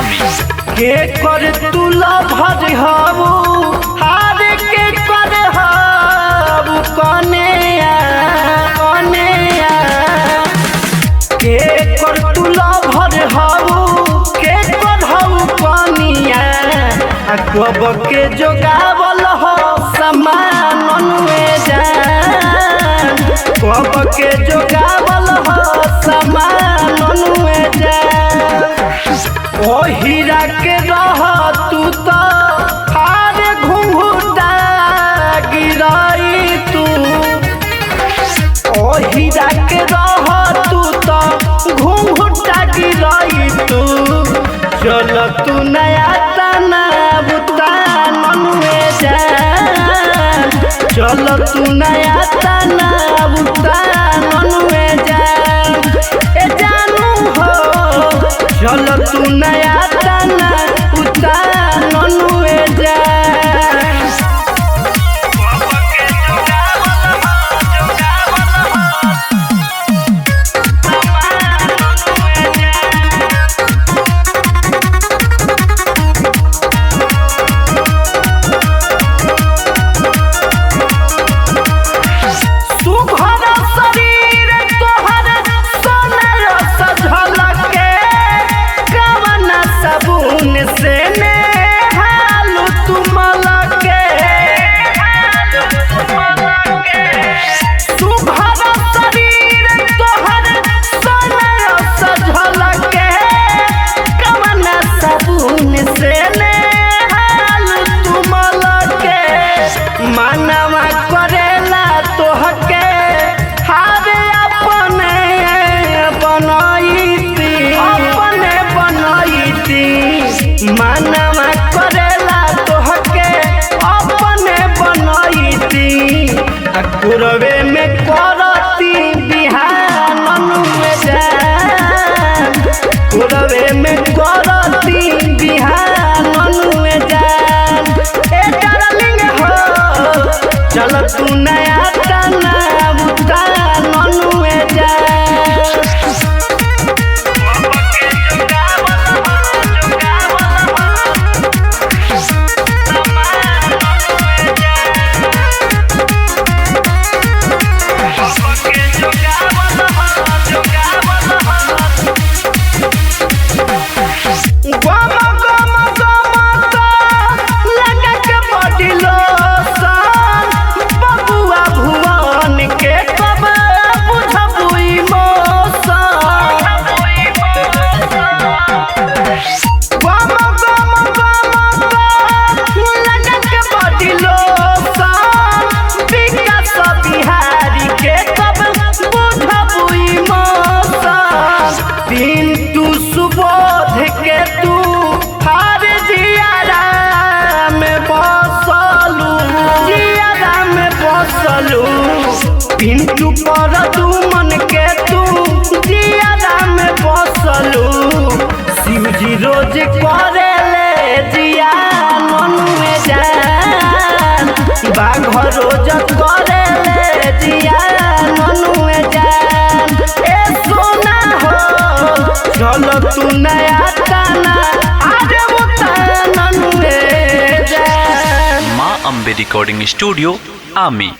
आमी के कर तुला भर हाबू हार के कर हाबू कने के कर तुला भर हाबू के कर हाबू कनिया कब के जोगावल हो समान अनुए जान कब के जोगावल हो समान अनुए जान ओ हीरा के रह तू तो हार घुंघुटा गिराई तू ओ हीरा के रह तू तो घुंघुटा गिराई तू चल तू नया तना बुता मनुए जान चल तू नया तना बुता मनुए जान ए जानू हो चल तू नया तना बुता मनुए जान मानवा करेला तोहके हारे अपने बनाईती मानवा करेला तोहके अपने बनाईती कुरवे में करती बिहान अनुए जान कुरवे में करती बिहान अनुए जान ए डार्लिंग हो चल तू नया तना बुता मनुए जान पिंटू पर तू मन के तू जियादा में बसलू शिवजी रोज करे ले जिया मनुए जान बाघ रोज करे ले जिया मनुए जान ए सोना हो चल तू नया तना आज बुता मनुए जान माँ अम्बे रिकॉर्डिंग स्टूडियो आमी।